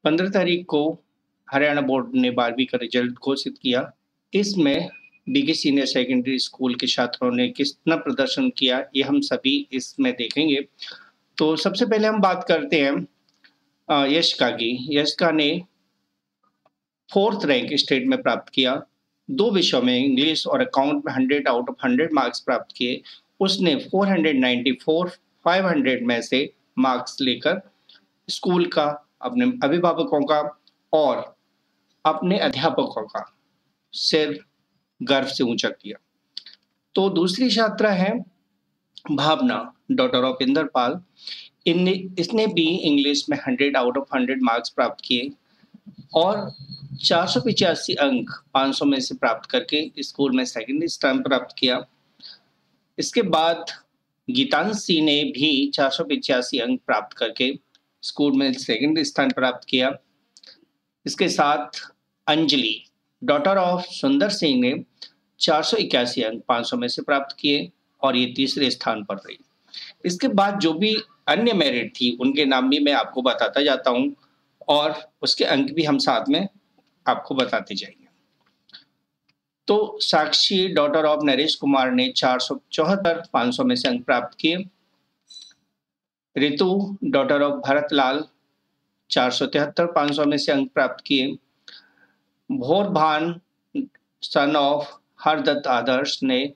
15 तारीख को हरियाणा बोर्ड ने 12वीं का रिजल्ट घोषित किया। इसमें बीके सीनियर सेकेंडरी स्कूल के छात्रों ने कितना प्रदर्शन किया, ये हम सभी इसमें देखेंगे। तो सबसे पहले हम बात करते हैं यशिका की। यशिका ने 4th रैंक स्टेट में प्राप्त किया। 2 विषयों में इंग्लिश और अकाउंट में 100 आउट ऑफ 100 मार्क्स प्राप्त किए। उसने 494 500 में से मार्क्स लेकर स्कूल का, अपने अभिभावकों का और अपने अध्यापकों का सिर गर्व से ऊंचा किया। तो दूसरी छात्रा है भावना, डॉटर ऑफ इंद्रपाल। इसने भी इंग्लिश में 100 आउट ऑफ 100 मार्क्स प्राप्त किए और 485 अंक 500 में से प्राप्त करके स्कूल में सेकेंड स्थान प्राप्त किया। इसके बाद गीतांशी ने भी 485 अंक प्राप्त करके स्कूल में सेकेंड स्थान प्राप्त किया। इसके साथ अंजलि, डॉटर ऑफ सुंदर सिंह ने 481 अंक 500 में से प्राप्त किए और ये तीसरे स्थान पर रही। इसके बाद जो भी अन्य मेरिट थी उनके नाम भी मैं आपको बताता जाता हूं और उसके अंक भी हम साथ में आपको बताते जाएंगे। तो साक्षी, डॉटर ऑफ नरेश कुमार ने 474 500 में से अंक प्राप्त किए। ऋतु, डॉटर ऑफ भरत लाल, 473 500 में से अंक प्राप्त किए। भोरभान, सन ऑफ हरदत्त आदर्श ने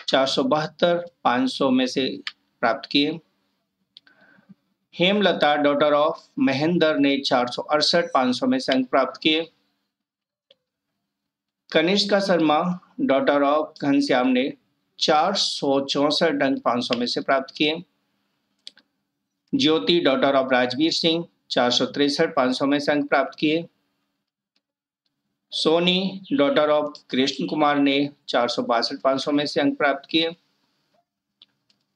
472 500 में से प्राप्त किए। हेमलता, डॉटर ऑफ महेंद्र ने 468 500 में से अंक प्राप्त किए। कनिष्का शर्मा, डॉटर ऑफ घनश्याम ने 464 अंक 500 में से प्राप्त किए। ज्योति, डॉटर ऑफ राजवीर सिंह, 463 500 में से अंक प्राप्त किए। सोनी, डॉटर ऑफ कृष्ण कुमार ने 462 500 में से अंक प्राप्त किए।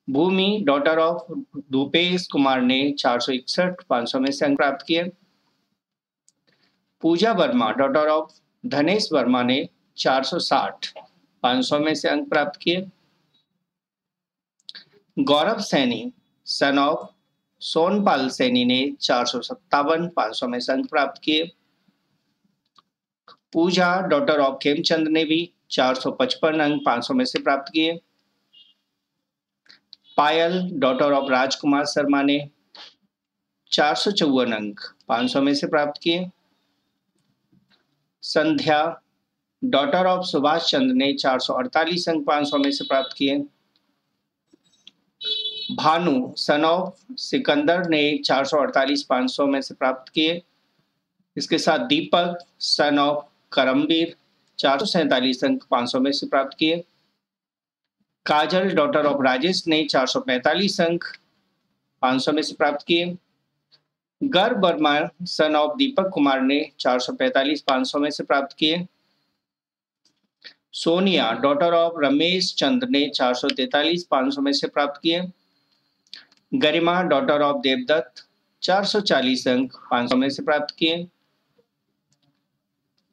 भूमि, डॉटर ऑफ भूपेश कुमार ने 461 500 में से अंक प्राप्त किए। पूजा वर्मा, डॉटर ऑफ धनेश वर्मा ने 460 500 में से अंक प्राप्त किए। गौरव सैनी, सन ऑफ सोनपाल सैनी ने 457 500 में से अंक प्राप्त किए। पूजा, डॉटर ऑफ खेमचंद ने भी 455 अंक 500 में से प्राप्त किए। पायल, डॉटर ऑफ राजकुमार शर्मा ने 454 अंक 500 में से प्राप्त किए। संध्या, डॉटर ऑफ सुभाष चंद्र ने 448 अंक 500 में से प्राप्त किए। भानु, सन ऑफ सिकंदर ने 448 500 में से प्राप्त किए। इसके साथ दीपक, सन ऑफ करमवीर, 447 अंक 500 में से प्राप्त किए। काजल, डॉटर ऑफ राजेश ने 445 अंक 500 में से प्राप्त किए। गर्भ वर्मा, सन ऑफ दीपक कुमार ने 445 500 में से प्राप्त किए। सोनिया, डॉटर ऑफ रमेश चंद्र ने 443 500 में से प्राप्त किए। गरिमा, डॉटर ऑफ देवदत्त, 440 अंक 500 में से प्राप्त किए।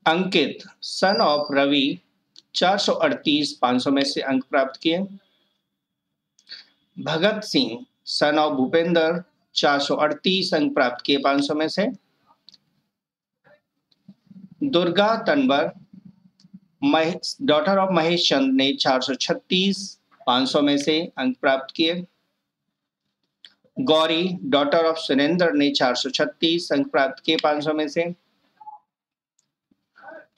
अंकित, सन ऑफ रवि, 438 500 में से अंक प्राप्त किए। भगत सिंह, सन ऑफ भूपेंद्र, 438 अंक प्राप्त किए 500 में से। दुर्गा तनवर, डॉटर ऑफ महेश चंद ने 436 500 में से अंक प्राप्त किए। गौरी, डॉटर ऑफ सुरेंद्र ने 436 अंक प्राप्त किए 500 में से।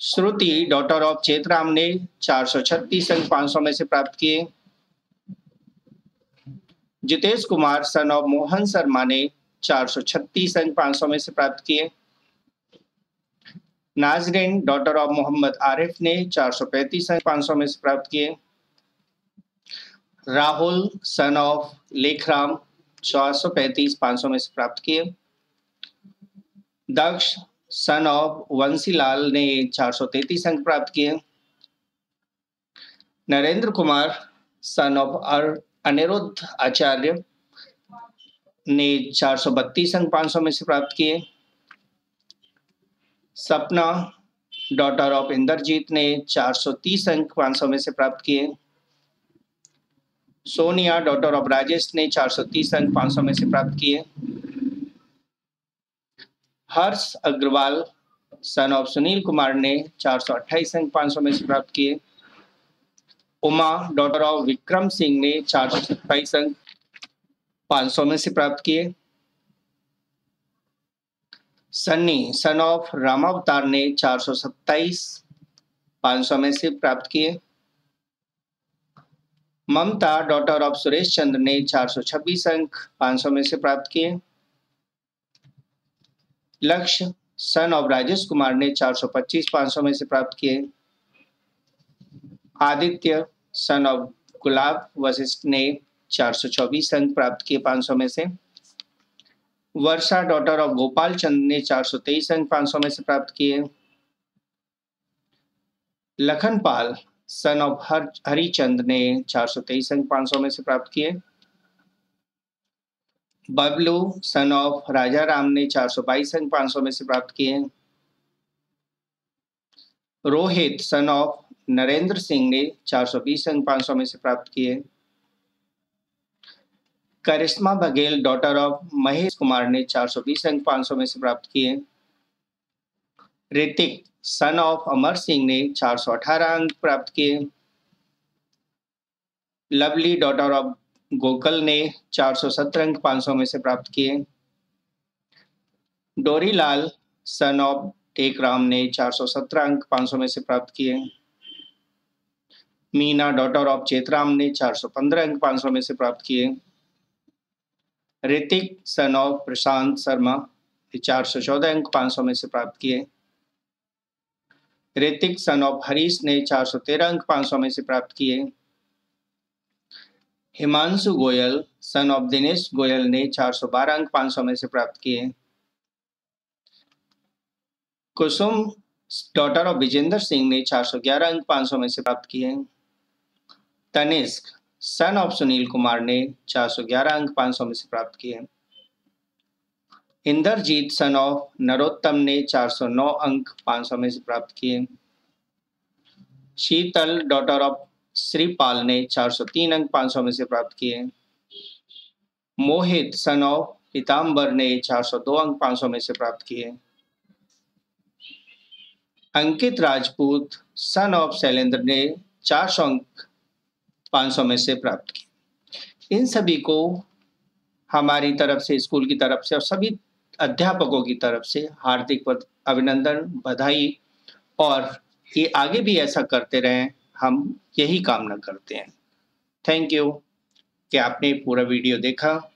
श्रुति, डॉटर ऑफ चेतराम ने 436 अंक 500 में से प्राप्त किए। जितेश कुमार, सन ऑफ मोहन शर्मा ने 436 अंक 500 में से प्राप्त किए। नाजरीन, डॉटर ऑफ मोहम्मद आरिफ ने 435 अंक 500 में से प्राप्त किए। राहुल, सन ऑफ लेखराम, 435 500 में से प्राप्त किए। दक्ष, सन ऑफ वंशीलाल ने 433 अंक प्राप्त किए। नरेंद्र कुमार, सन ऑफ अनिरुद्ध आचार्य ने 432 अंक 500 में से प्राप्त किए। सपना, डॉटर ऑफ इंद्रजीत ने 430 अंक 500 में से प्राप्त किए। सोनिया, डॉटर ऑफ राजेश ने 430 अंक 500 में से प्राप्त किए। हर्ष अग्रवाल सन ऑफ सुनील कुमार ने 428 अंक 500 में से प्राप्त किए। उमा डॉटर ऑफ विक्रम सिंह ने 427 अंक 500 में से प्राप्त किए। सन्नी सन ऑफ रामावतार ने 427 500 में से प्राप्त किए। ममता डॉटर ऑफ सुरेश चंद्र ने 426 अंक 500 में से प्राप्त किए। लक्ष्य सन ऑफ राजेश कुमार ने 425 500 में से प्राप्त किए। आदित्य सन ऑफ गुलाब वशिष्ठ ने 424 अंक प्राप्त किए 500 में से। वर्षा डॉटर ऑफ गोपाल चंद ने 423 अंक 500 में से प्राप्त किए। लखनपाल सन ऑफ हरिचंद ने 423 अंक 500 में से प्राप्त किए। बबलू सन ऑफ राजा राम ने 422 अंक 500 में से प्राप्त किए। रोहित सन ऑफ नरेंद्र सिंह ने 420 अंक 500 में से प्राप्त किए। करिश्मा बघेल डॉटर ऑफ महेश कुमार ने 420 अंक 500 में से प्राप्त किए। ऋतिक सन ऑफ अमर सिंह ने 418 अंक प्राप्त किए। लवली डॉटर ऑफ गोकल ने 470 अंक 500 में से प्राप्त किए। डोरीलाल सन ऑफ टेकराम ने 417 अंक 500 में से प्राप्त किए। मीना डॉटर ऑफ चेतराम ने 415 अंक 500 में से प्राप्त किए। ऋतिक सन ऑफ प्रशांत शर्मा ने 414 अंक 500 में से प्राप्त किए। ऋतिक सन ऑफ हरीश ने 413 अंक 500 में से प्राप्त किए। हिमांशु गोयल सन ऑफ दिनेश गोयल ने 412 अंक 500 में से प्राप्त किए। कुसुम डॉटर ऑफ विजेंद्र सिंह ने 411 अंक 500 में से प्राप्त किए। तनिष्क सन ऑफ सुनील कुमार ने 411 अंक 500 में से प्राप्त किए। इंद्रजीत सन ऑफ नरोत्तम ने 409 अंक 500 में से प्राप्त किए। शीतल डॉटर ऑफ श्रीपाल ने 403 अंक 500 में से प्राप्त किए। मोहित सन ऑफ पीताम्बर ने 402 अंक 500 में से प्राप्त किए। अंकित राजपूत सन ऑफ शैलेंद्र ने 400 अंक 500 में से प्राप्त किए। इन सभी को हमारी तरफ से, स्कूल की तरफ से और सभी अध्यापकों की तरफ से हार्दिक अभिनंदन, बधाई, और ये आगे भी ऐसा करते रहें, हम यही कामना करते हैं। थैंक यू कि आपने पूरा वीडियो देखा।